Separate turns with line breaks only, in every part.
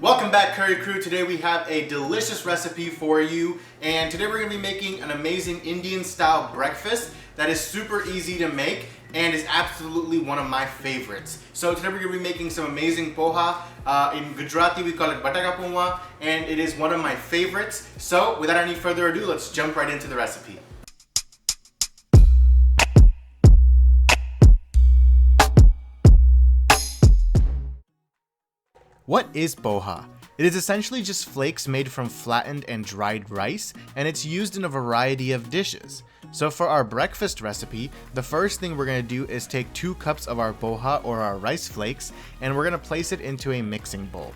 Welcome back, Curry Crew. Today we have a delicious recipe for you, and today we're going to be making an amazing Indian style breakfast that is super easy to make and is absolutely one of my favorites. So today we're going to be making some amazing poha. In Gujarati we call it bataka paua, and it is one of my favorites. So without any further ado, let's jump right into the recipe. What is poha? It is essentially just flakes made from flattened and dried rice, and it's used in a variety of dishes. So for our breakfast recipe, the first thing we're going to do is take 2 cups of our poha or our rice flakes, and we're going to place it into a mixing bowl.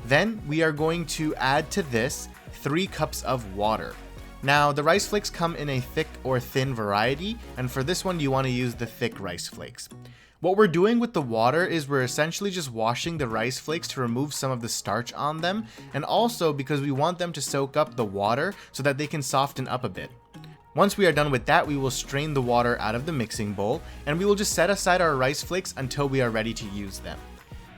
Then we are going to add to this 3 cups of water. Now the rice flakes come in a thick or thin variety, and for this one you want to use the thick rice flakes. What we're doing with the water is we're essentially just washing the rice flakes to remove some of the starch on them, and also because we want them to soak up the water so that they can soften up a bit. Once we are done with that, we will strain the water out of the mixing bowl, and we will just set aside our rice flakes until we are ready to use them.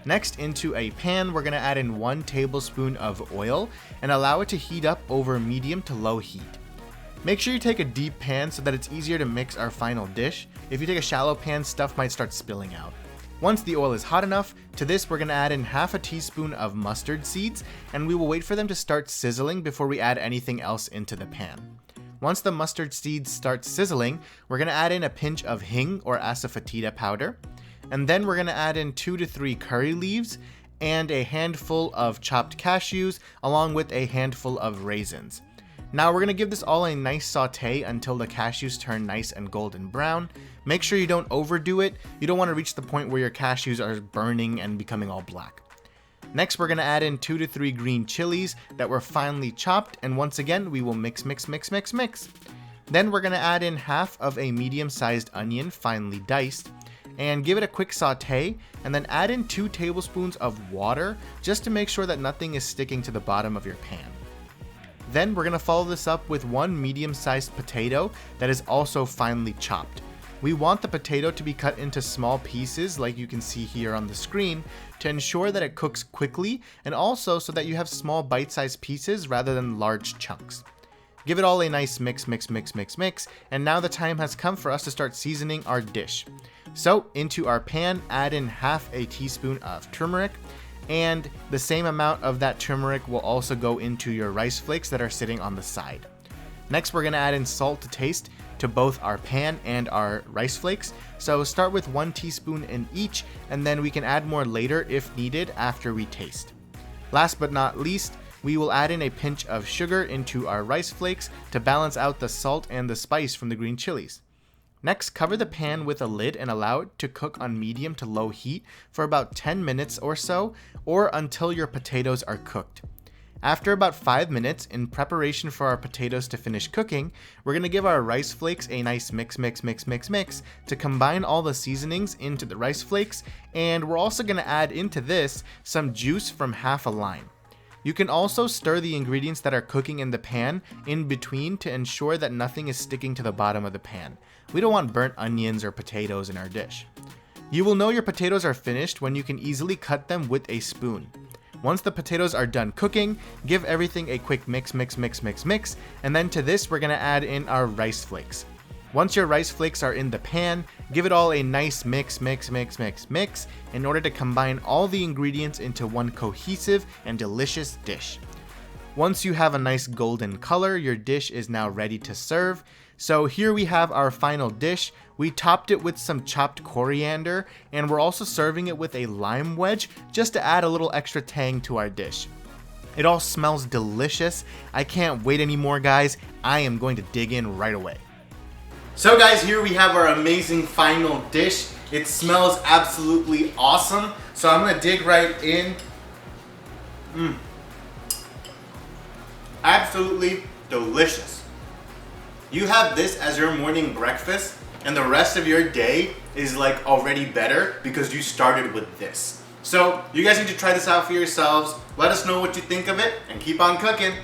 Next, into a pan, we're going to add in 1 tablespoon of oil and allow it to heat up over medium to low heat. Make sure you take a deep pan so that it's easier to mix our final dish. If you take a shallow pan, stuff might start spilling out. Once the oil is hot enough, to this we're going to add in half a teaspoon of mustard seeds, and we will wait for them to start sizzling before we add anything else into the pan. Once the mustard seeds start sizzling, we're going to add in a pinch of hing or asafoetida powder, and then we're going to add in 2 to 3 curry leaves and a handful of chopped cashews along with a handful of raisins. Now we're going to give this all a nice saute until the cashews turn nice and golden brown. Make sure you don't overdo it. You don't want to reach the point where your cashews are burning and becoming all black. Next, we're going to add in 2 to 3 green chilies that were finely chopped, and once again we will mix. Then we're going to add in half of a medium-sized onion finely diced and give it a quick saute, and then add in 2 tablespoons of water just to make sure that nothing is sticking to the bottom of your pan. Then we're going to follow this up with 1 medium-sized potato that is also finely chopped. We want the potato to be cut into small pieces like you can see here on the screen to ensure that it cooks quickly, and also so that you have small bite-sized pieces rather than large chunks. Give it all a nice mix, and now the time has come for us to start seasoning our dish. So into our pan, add in half a teaspoon of turmeric, and the same amount of that turmeric will also go into your rice flakes that are sitting on the side. Next, we're going to add in salt to taste to both our pan and our rice flakes. So start with 1 teaspoon in each, and then we can add more later if needed after we taste. Last but not least, we will add in a pinch of sugar into our rice flakes to balance out the salt and the spice from the green chilies. Next, cover the pan with a lid and allow it to cook on medium to low heat for about 10 minutes or so, or until your potatoes are cooked. After about 5 minutes, in preparation for our potatoes to finish cooking, we're going to give our rice flakes a nice mix to combine all the seasonings into the rice flakes, and we're also going to add into this some juice from half a lime. You can also stir the ingredients that are cooking in the pan in between to ensure that nothing is sticking to the bottom of the pan. We don't want burnt onions or potatoes in our dish. You will know your potatoes are finished when you can easily cut them with a spoon. Once the potatoes are done cooking, give everything a quick mix, and then to this we're going to add in our rice flakes. Once your rice flakes are in the pan, give it all a nice mix in order to combine all the ingredients into one cohesive and delicious dish. Once you have a nice golden color, your dish is now ready to serve. So here we have our final dish. We topped it with some chopped coriander, and we're also serving it with a lime wedge just to add a little extra tang to our dish. It all smells delicious. I can't wait anymore, guys. I am going to dig in right away. So guys, here we have our amazing final dish. It smells absolutely awesome. So I'm gonna dig right in. Absolutely delicious. You have this as your morning breakfast, and the rest of your day is like already better because you started with this. So you guys need to try this out for yourselves. Let us know what you think of it, and keep on cooking.